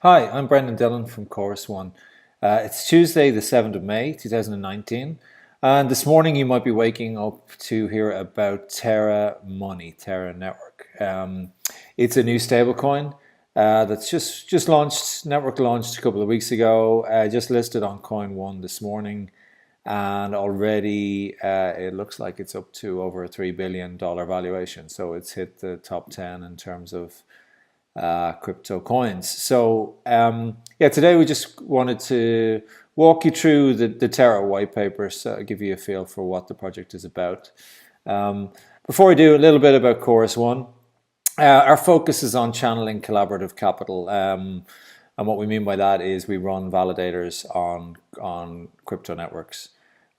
Hi, I'm Brendan Dillon from Chorus One. It's Tuesday, the 7th of May, 2019, and this morning you might be waking up to hear about Terra Money, Terra Network. It's a new stablecoin that's just launched, network launched a couple of weeks ago, just listed on Coin One this morning, and already it looks like it's up to over a $3 billion valuation. So it's hit the top 10 in terms of crypto coins. So yeah, today we just wanted to walk you through the Terra Whitepaper, so give you a feel for what the project is about. Before we do, a little bit about Chorus One. Our focus is on channeling collaborative capital. And what we mean by that is we run validators on crypto networks.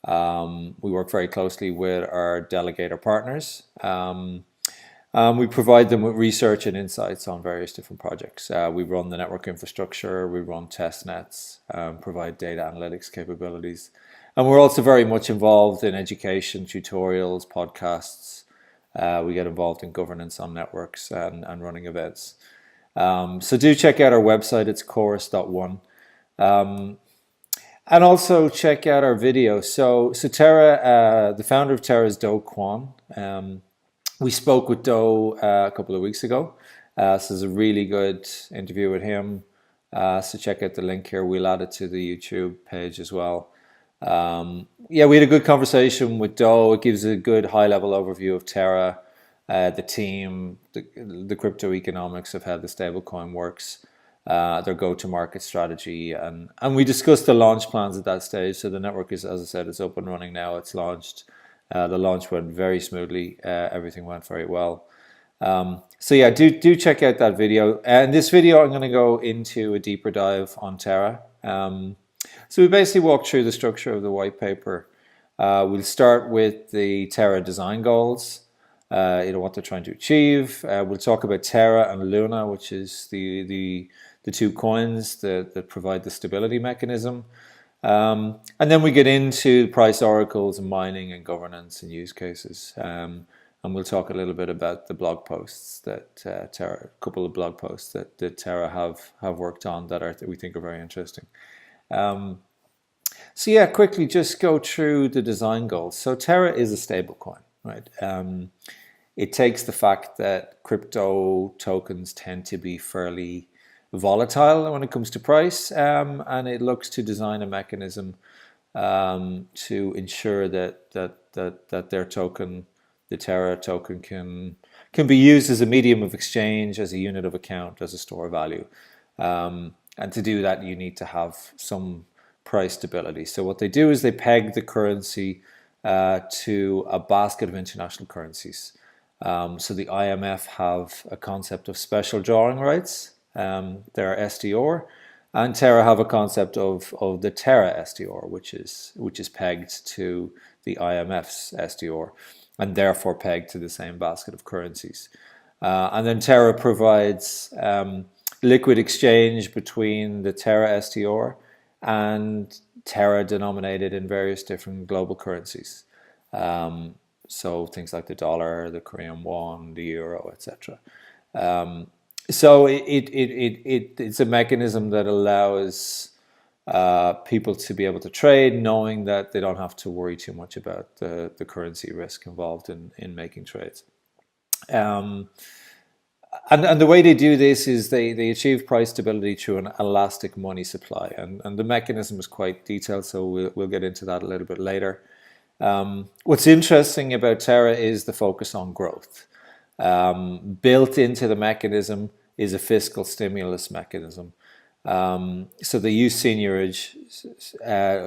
We work very closely with our delegator partners. We provide them with research and insights on various different projects. We run the network infrastructure, we run test nets, provide data analytics capabilities. And we're also very much involved in education, tutorials, podcasts. We get involved in governance on networks and running events. So do check out our website, it's chorus.one. And also check out our video. So Terra, the founder of Terra is Do Kwon. We spoke with Do a couple of weeks ago. So there's a really good interview with him. So check out the link here. We'll add it to the YouTube page as well. Yeah, we had a good conversation with Do. It gives a good high-level overview of Terra, the team, the crypto economics of how the stablecoin works, their go-to-market strategy, and we discussed the launch plans at that stage. So the network is, as I said, it's up and running now. It's launched. The launch went very smoothly. Everything went very well. So yeah, do check out that video. In this video, I'm going to go into a deeper dive on Terra. So we basically walk through the structure of the white paper. We'll start with the Terra design goals, what they're trying to achieve. We'll talk about Terra and Luna, which is the two coins that provide the stability mechanism. And then we get into price oracles and mining and governance and use cases. And we'll talk a little bit about the blog posts that Terra, a couple of blog posts that Terra have worked on that we think are very interesting. So yeah, quickly just go through the design goals. So Terra is a stablecoin, right? It takes the fact that crypto tokens tend to be fairly volatile when it comes to price, and it looks to design a mechanism to ensure that their token, the Terra token, can be used as a medium of exchange, as a unit of account, as a store of value. And to do that, you need to have some price stability. So what they do is they peg the currency to a basket of international currencies. So the IMF have a concept of special drawing rights. Their SDR, and Terra have a concept of the Terra SDR, which is pegged to the IMF's SDR, and therefore pegged to the same basket of currencies. And then Terra provides liquid exchange between the Terra SDR and Terra denominated in various different global currencies. So things like the dollar, the Korean won, the euro, etc. So it's a mechanism that allows people to be able to trade, knowing that they don't have to worry too much about the currency risk involved in making trades. And the way they do this is they achieve price stability through an elastic money supply. And the mechanism is quite detailed, so we'll get into that a little bit later. What's interesting about Terra is the focus on growth. Built into the mechanism is a fiscal stimulus mechanism. So they use seigniorage.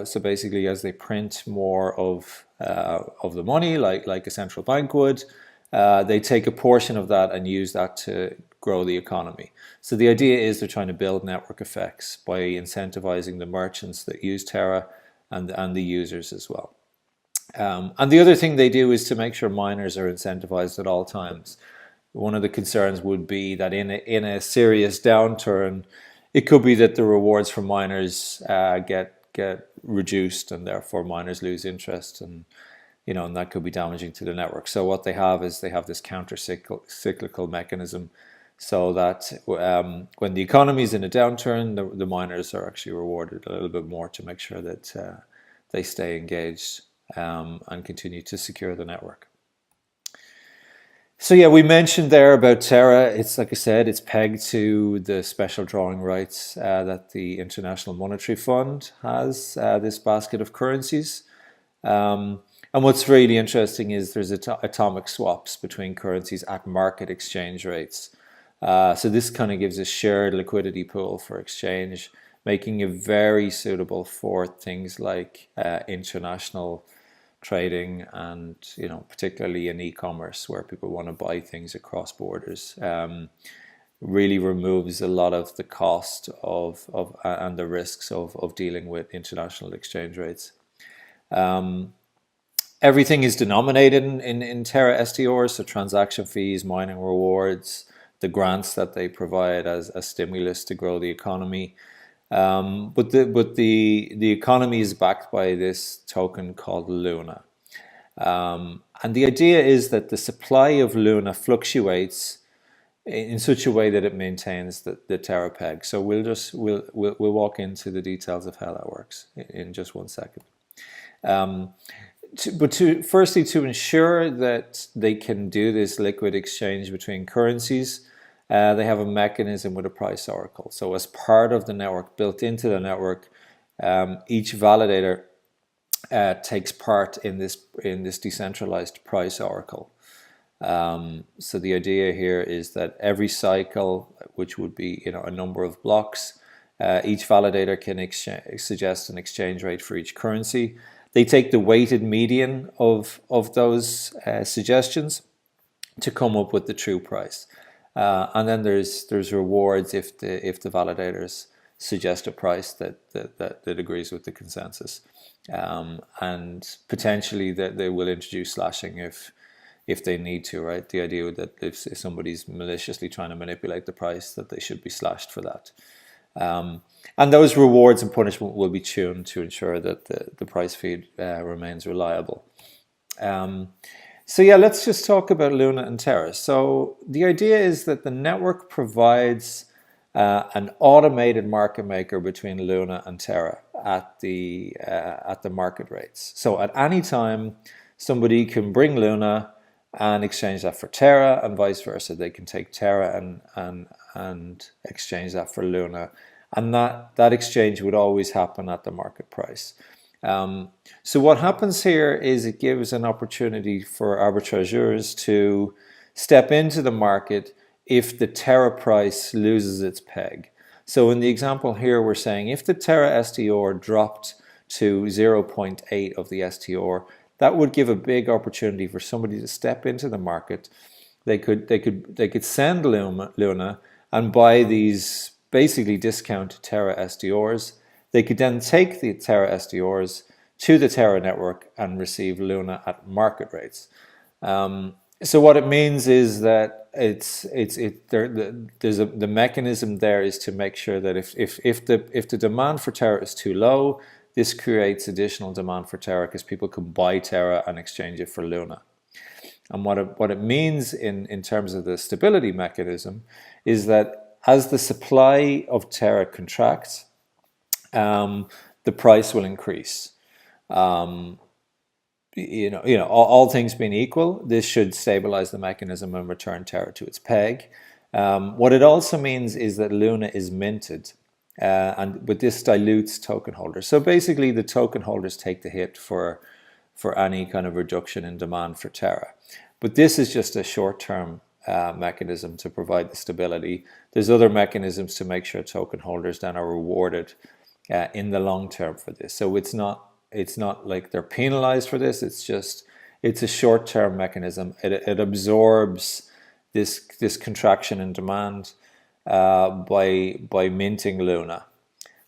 So basically, as they print more of the money, like a central bank would, they take a portion of that and use that to grow the economy. So the idea is they're trying to build network effects by incentivizing the merchants that use Terra and the users as well. And the other thing they do is to make sure miners are incentivized at all times. One of the concerns would be that in a serious downturn, it could be that the rewards for miners get reduced, and therefore miners lose interest, and and that could be damaging to the network. So what they have is they have this counter-cyclical mechanism. so that when the economy is in a downturn, the miners are actually rewarded a little bit more to make sure that they stay engaged and continue to secure the network. So yeah, we mentioned there about Terra. It's like I said, it's pegged to the special drawing rights that the International Monetary Fund has, this basket of currencies. And what's really interesting is there's atomic swaps between currencies at market exchange rates. So this kind of gives a shared liquidity pool for exchange, making it very suitable for things like international trading and, you know, particularly in e-commerce where people want to buy things across borders. Really removes a lot of the cost of and the risks of dealing with international exchange rates. Everything is denominated in Terra STRs, so transaction fees, mining rewards, the grants that they provide as a stimulus to grow the economy. But the economy is backed by this token called Luna. And the idea is that the supply of Luna fluctuates in such a way that it maintains the Terra peg. So we'll walk into the details of how that works in just 1 second. Firstly, to ensure that they can do this liquid exchange between currencies, they have a mechanism with a price oracle. So as part of the network, built into the network, each validator takes part in this decentralized price oracle. So the idea here is that every cycle, which would be, you know, a number of blocks, each validator can suggest an exchange rate for each currency. They take the weighted median of those suggestions to come up with the true price. And then there's rewards if the validators suggest a price that agrees with the consensus. And potentially that they will introduce slashing if they need to, right? The idea that if somebody's maliciously trying to manipulate the price, that they should be slashed for that. And those rewards and punishment will be tuned to ensure that the price feed remains reliable. So yeah, let's just talk about Luna and Terra. So the idea is that the network provides an automated market maker between Luna and Terra at the market rates. So at any time, somebody can bring Luna and exchange that for Terra, and vice versa. They can take Terra and exchange that for Luna, and that exchange would always happen at the market price. So what happens here is it gives an opportunity for arbitrageurs to step into the market if the Terra price loses its peg. So in the example here, we're saying if the Terra STR dropped to 0.8 of the STR, that would give a big opportunity for somebody to step into the market. They could send Luna and buy these basically discounted Terra STRs. They could then take the Terra STRs to the Terra network and receive Luna at market rates. So what it means is that the mechanism there is to make sure that if the demand for Terra is too low, this creates additional demand for Terra because people can buy Terra and exchange it for Luna. And what it means in terms of the stability mechanism is that as the supply of Terra contracts, the price will increase. All things being equal, this should stabilize the mechanism and return Terra to its peg. What it also means is that Luna is minted, and with this dilutes token holders. So basically, the token holders take the hit for any kind of reduction in demand for Terra. But this is just a short-term mechanism to provide the stability. There's other mechanisms to make sure token holders then are rewarded in the long term for this. So it's not like they're penalized for this. It's a short-term mechanism. It absorbs this contraction in demand by minting Luna,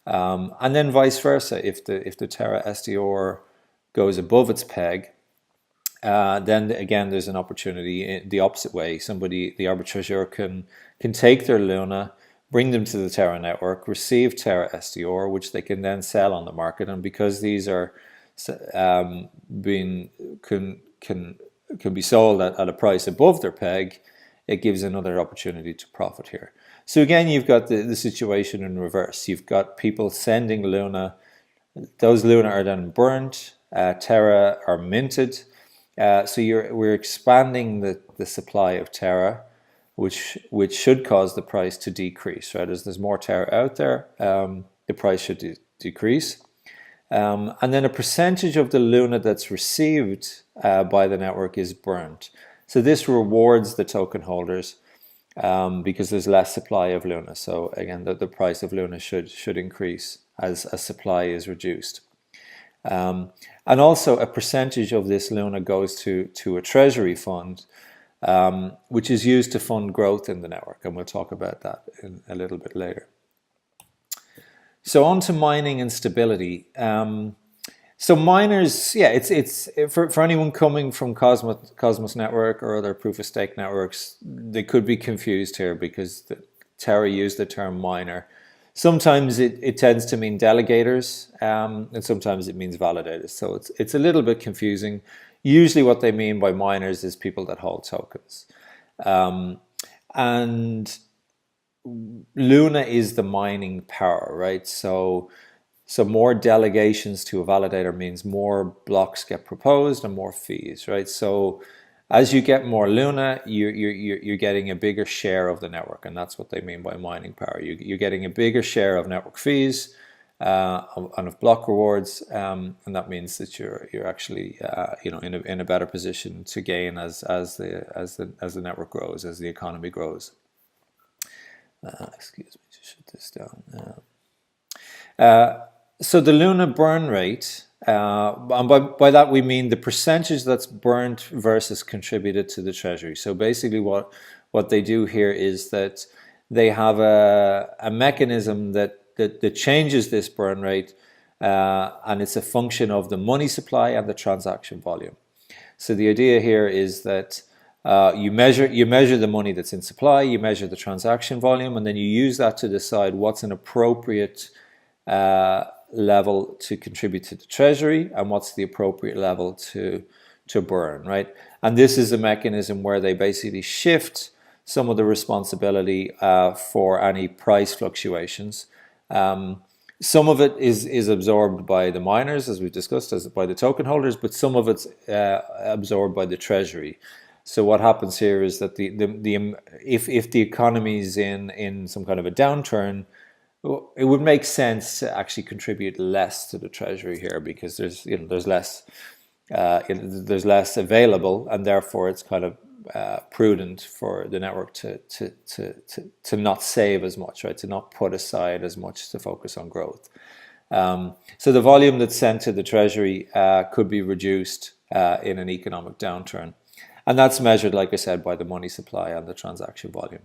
and then vice versa. If the Terra STR goes above its peg, then again there's an opportunity the opposite way. The arbitrageur can take their Luna, bring them to the Terra network, receive Terra STR, which they can then sell on the market. And because these are can be sold at a price above their peg, it gives another opportunity to profit here. So again, you've got the situation in reverse. You've got people sending Luna. Those Luna are then burnt. Terra are minted. So we're expanding the supply of Terra, which should cause the price to decrease, right? As there's more Terra out there, the price should decrease. And then a percentage of the Luna that's received by the network is burnt. So this rewards the token holders because there's less supply of Luna. So again, the price of Luna should increase as supply is reduced. And also a percentage of this Luna goes to a treasury fund, which is used to fund growth in the network. And we'll talk about that in a little bit later. So on to mining and stability. So miners, yeah, it's for anyone coming from Cosmos Network or other proof of stake networks, they could be confused here because Terra used the term miner. Sometimes it tends to mean delegators, and sometimes it means validators. So it's a little bit confusing. Usually what they mean by miners is people that hold tokens. And Luna is the mining power, right? So more delegations to a validator means more blocks get proposed and more fees, right? So as you get more Luna, you're getting a bigger share of the network, and that's what they mean by mining power. You're getting a bigger share of network fees and of block rewards, and that means that you're actually in a better position to gain as the network grows, as the economy grows. Excuse me, just shut this down. So the Luna burn rate, and by that we mean the percentage that's burnt versus contributed to the treasury. So basically what they do here is that they have a mechanism that changes this burn rate, and it's a function of the money supply and the transaction volume. So the idea here is that you measure the money that's in supply, you measure the transaction volume, and then you use that to decide what's an appropriate level to contribute to the treasury and what's the appropriate level to burn, right? And this is a mechanism where they basically shift some of the responsibility for any price fluctuations. Some of it is absorbed by the miners, as we've discussed, by the token holders, but some of it's absorbed by the treasury. So what happens here is that if the economy is in some kind of a downturn, it would make sense to actually contribute less to the treasury here because there's less available, and therefore it's kind of prudent for the network to not save as much, right? To not put aside as much to focus on growth. So the volume that's sent to the treasury could be reduced in an economic downturn. And that's measured, like I said, by the money supply and the transaction volume.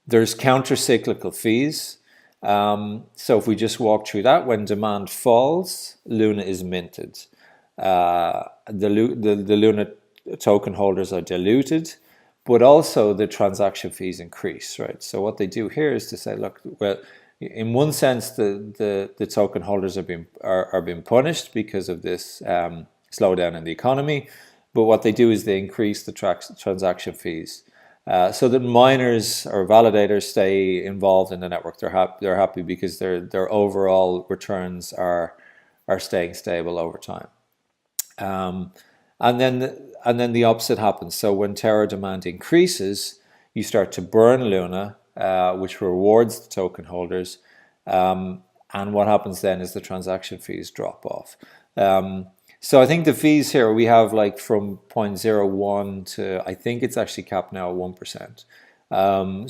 There's counter-cyclical fees. So if we just walk through that, when demand falls, Luna is minted. The Luna token holders are diluted, but also the transaction fees increase, right? So what they do here is to say, look, well, in one sense, the token holders are being punished because of this slowdown in the economy. But what they do is they increase the transaction fees so that miners or validators stay involved in the network. They're happy because their overall returns are staying stable over time. And then the opposite happens. So when Terra demand increases, you start to burn Luna, which rewards the token holders. And what happens then is the transaction fees drop off. So I think the fees here, we have like from 0.01 to, I think it's actually capped now at 1%.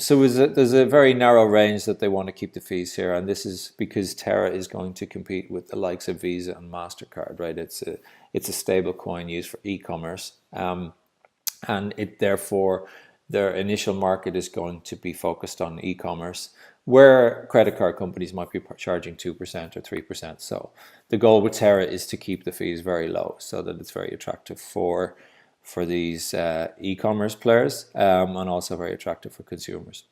So there's a very narrow range that they want to keep the fees here. And this is because Terra is going to compete with the likes of Visa and MasterCard, right? It's a stable coin used for e-commerce. And therefore, their initial market is going to be focused on e-commerce, where credit card companies might be charging 2% or 3%. So the goal with Terra is to keep the fees very low so that it's very attractive for these e-commerce players and also very attractive for consumers.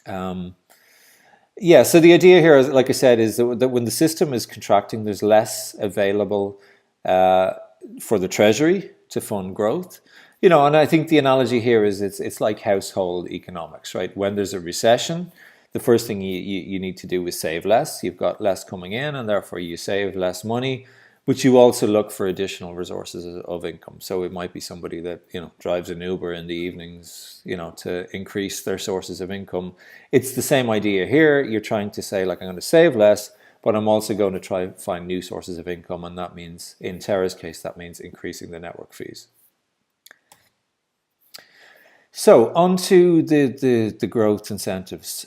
Yeah, so the idea here, like I said, is that when the system is contracting, there's less available for the treasury to fund growth. and I think the analogy here is it's like household economics, right? When there's a recession, the first thing you need to do is save less. You've got less coming in, and therefore you save less money. But you also look for additional resources of income. So it might be somebody that drives an Uber in the evenings, to increase their sources of income. It's the same idea here. You're trying to say, like, I'm going to save less, but I'm also going to try and find new sources of income, and that means, in Terra's case, that means increasing the network fees. So on to the growth incentives.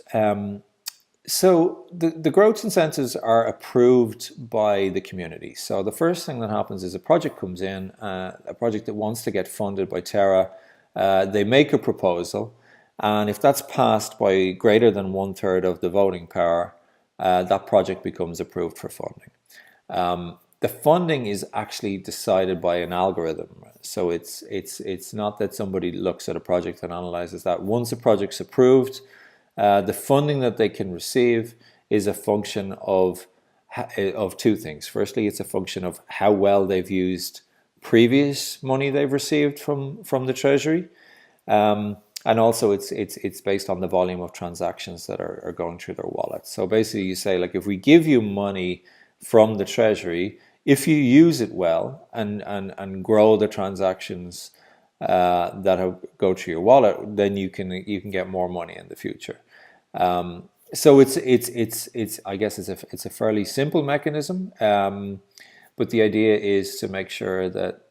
So the growth incentives are approved by the community. So the first thing that happens is a project comes in, a project that wants to get funded by Terra. They make a proposal, and if that's passed by greater than 1/3 of the voting power, that project becomes approved for funding. The funding is actually decided by an algorithm. So it's not that somebody looks at a project and analyzes that. Once a project's approved, the funding that they can receive is a function of two things. Firstly, it's a function of how well they've used previous money they've received from the treasury, and also it's based on the volume of transactions that are going through their wallet. So basically, you say, like, if we give you money from the treasury, if you use it well and grow the transactions that go through your wallet, then you can get more money in the future. So it's I guess it's a fairly simple mechanism, but the idea is to make sure that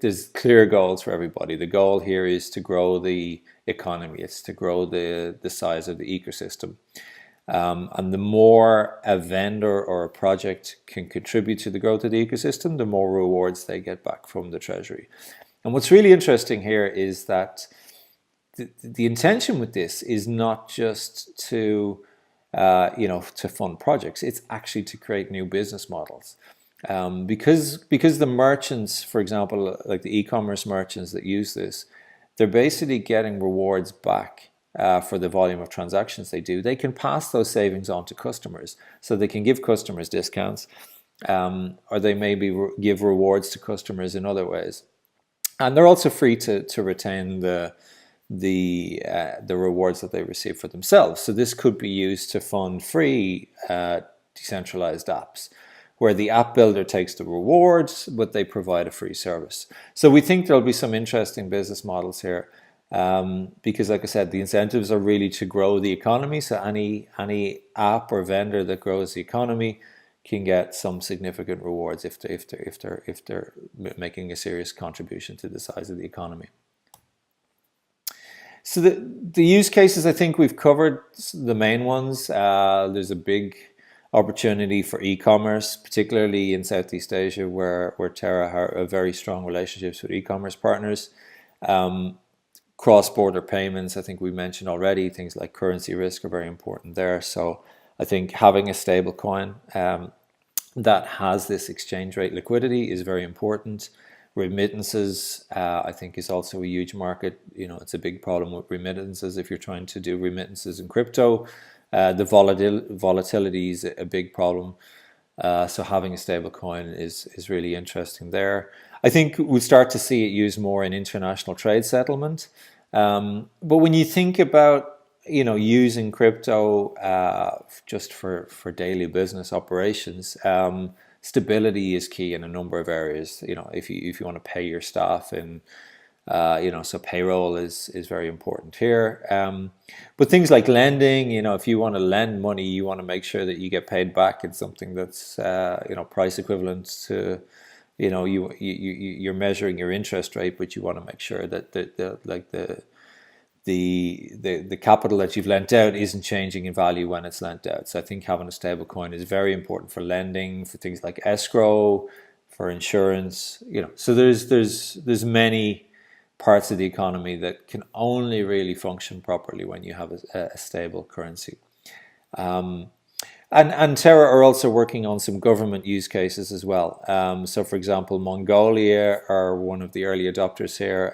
there's clear goals for everybody. The goal here is to grow the economy. It's to grow the size of the ecosystem. And the more a vendor or a project can contribute to the growth of the ecosystem, the more rewards they get back from the treasury. And what's really interesting here is that the intention with this is not just to fund projects. It's actually to create new business models. Because the merchants, for example, like the e-commerce merchants that use this, they're basically getting rewards back for the volume of transactions they do. They can pass those savings on to customers, so they can give customers discounts, or they maybe give rewards to customers in other ways. And they're also free to retain the rewards that they receive for themselves. So this could be used to fund free decentralized apps, where the app builder takes the rewards, but they provide a free service. So we think there'll be some interesting business models here, because, like I said, the incentives are really to grow the economy. So any app or vendor that grows the economy can get some significant rewards if they're making a serious contribution to the size of the economy. So the use cases, I think we've covered the main ones. There's a big opportunity for e-commerce, particularly in Southeast Asia, where Terra have very strong relationships with e-commerce partners. Cross-border payments, I think we mentioned already, things like currency risk are very important there. So I think having a stable coin that has this exchange rate liquidity is very important. Remittances, I think, is also a huge market. It's a big problem with remittances if you're trying to do remittances in crypto. The volatility is a big problem. So having a stable coin is really interesting there. I think we'll start to see it used more in international trade settlement. But when you think about using crypto just for daily business operations, stability is key in a number of areas. If you want to pay your staff, and so payroll is very important here. But things like lending, if you want to lend money, you want to make sure that you get paid back in something that's price equivalent to you're measuring your interest rate, but you want to make sure that the capital that you've lent out isn't changing in value when it's lent out. So I think having a stable coin is very important for lending, for things like escrow, for insurance. So there's many parts of the economy that can only really function properly when you have a stable currency. And Terra are also working on some government use cases as well. So for example, Mongolia are one of the early adopters here.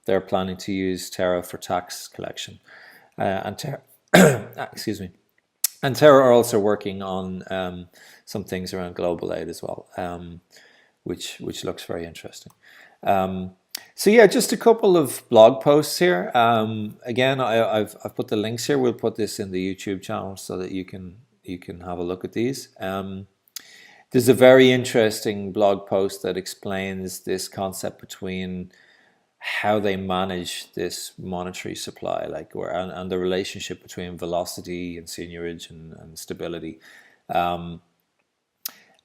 They're planning to use Terra for tax collection. And Terra, excuse me. And Terra are also working on some things around global aid as well, which looks very interesting. So yeah, just a couple of blog posts here. Again, I've put the links here. We'll put this in the YouTube channel so that you can have a look at these. There's a very interesting blog post that explains this concept between how they manage this monetary supply, like and the relationship between velocity and seigniorage and stability.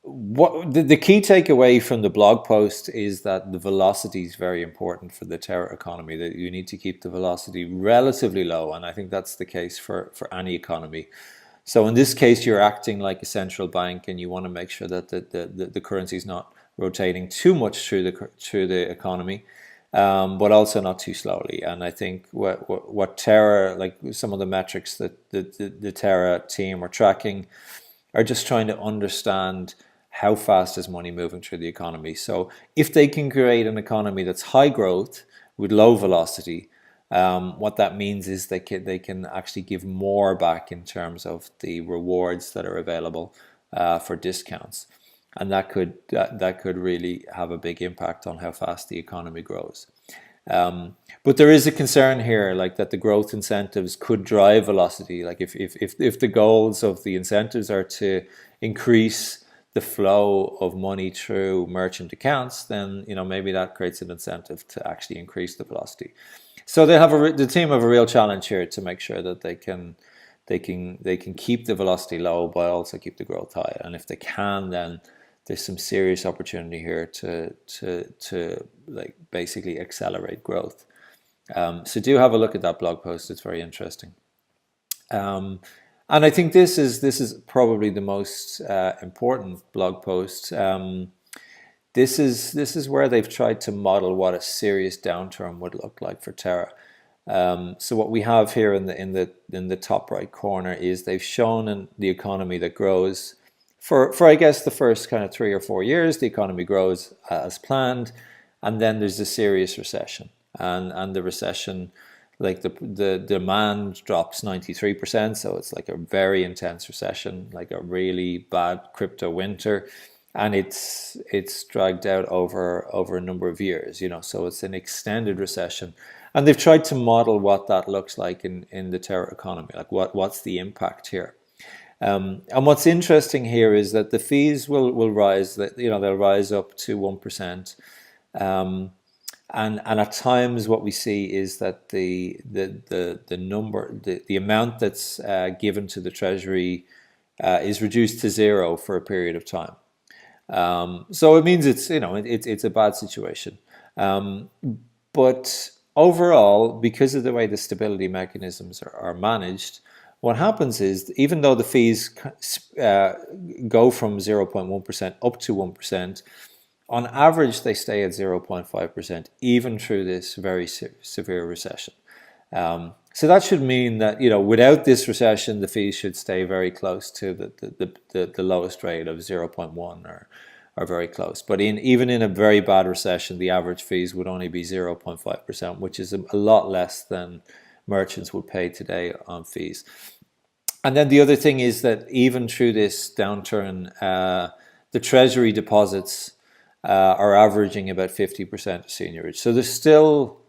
What the key takeaway from the blog post is that the velocity is very important for the Terra economy, that you need to keep the velocity relatively low, and I think that's the case for any economy. So in this case, you're acting like a central bank, and you want to make sure that the currency is not rotating too much through the economy, but also not too slowly. And I think what Terra, like some of the metrics that the Terra team are tracking, are just trying to understand how fast is money moving through the economy. So if they can create an economy that's high growth with low velocity, what that means is they can actually give more back in terms of the rewards that are available for discounts, and that could really have a big impact on how fast the economy grows. But there is a concern here, like that the growth incentives could drive velocity. Like if the goals of the incentives are to increase the flow of money through merchant accounts, then maybe that creates an incentive to actually increase the velocity. So the team have a real challenge here to make sure that they can keep the velocity low but also keep the growth high. And if they can, then there's some serious opportunity here to like basically accelerate growth. So do have a look at that blog post. It's very interesting. And I think this is probably the most important blog post. This is where they've tried to model what a serious downturn would look like for Terra. So what we have here in the top right corner is they've shown the economy that grows for I guess the first kind of 3 or 4 years. The economy grows as planned, and then there's a serious recession, and the recession, like the demand drops 93%, so it's like a very intense recession, like a really bad crypto winter, and it's dragged out over a number of years, so it's an extended recession, and they've tried to model what that looks like in the Terra economy, like what's the impact here. And what's interesting here is that the fees will rise, that they'll rise up to 1%. And at times what we see is that the amount that's given to the treasury is reduced to zero for a period of time. So it means it's a bad situation. But overall, because of the way the stability mechanisms are managed, what happens is, even though the fees go from 0.1% up to 1%, on average, they stay at 0.5%, even through this very severe recession. So that should mean that, without this recession, the fees should stay very close to the lowest rate of 0.1 or very close. But even in a very bad recession, the average fees would only be 0.5%, which is a lot less than merchants would pay today on fees. And then the other thing is that even through this downturn, the treasury deposits are averaging about 50% of seigniorage. So there's still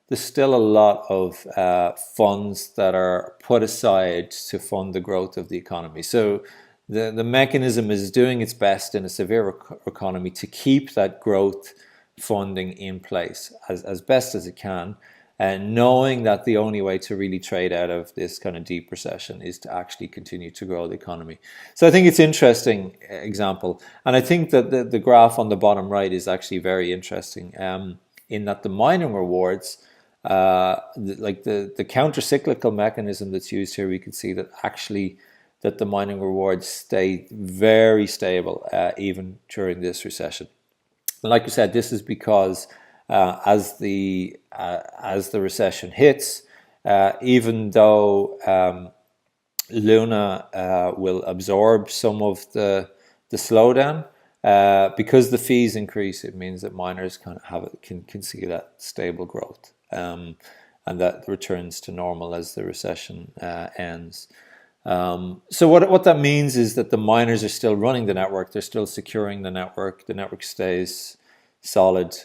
a lot of funds that are put aside to fund the growth of the economy. So the mechanism is doing its best in a severe economy to keep that growth funding in place as best as it can, and knowing that the only way to really trade out of this kind of deep recession is to actually continue to grow the economy. So I think it's an interesting example. And I think that the graph on the bottom right is actually very interesting, in that the mining rewards, like the counter-cyclical mechanism that's used here, we can see that actually that the mining rewards stay very stable even during this recession. Like I said, this is because as the recession hits, even though Luna will absorb some of the slowdown, because the fees increase, it means that miners can see that stable growth, and that returns to normal as the recession ends. So what that means is that the miners are still running the network, they're still securing the network stays solid,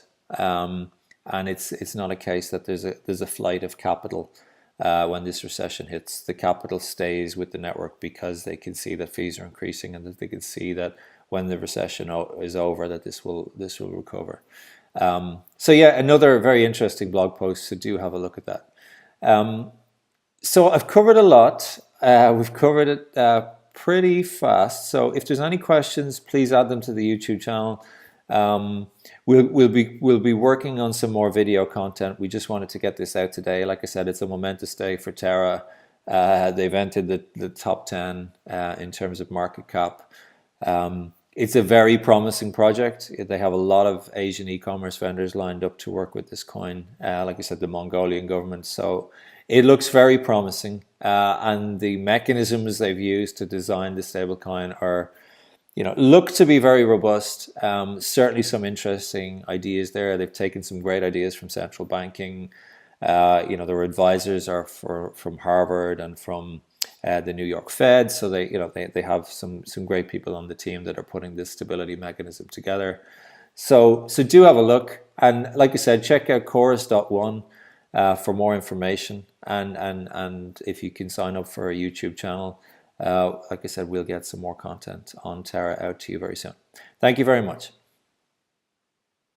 and it's not a case that there's a flight of capital when this recession hits. The capital stays with the network because they can see that fees are increasing, and that they can see that when the recession is over, that this will recover. So yeah, another very interesting blog post. So do have a look at that. So I've covered a lot. We've covered it pretty fast. So if there's any questions, please add them to the YouTube channel. We'll be working on some more video content. We just wanted to get this out today. Like I said, it's a momentous day for Terra. They've entered the top 10 in terms of market cap. It's a very promising project. They have a lot of Asian e-commerce vendors lined up to work with this coin. Like I said, the Mongolian government. So it looks very promising. And the mechanisms they've used to design the stablecoin are, look to be very robust. Certainly some interesting ideas there. They've taken some great ideas from central banking. Their advisors are from Harvard and from the New York Fed, so they have some great people on the team that are putting this stability mechanism together. So do have a look, and like I said, check out chorus.one for more information, and if you can sign up for a YouTube channel, like I said, we'll get some more content on Terra out to you very soon. Thank you very much.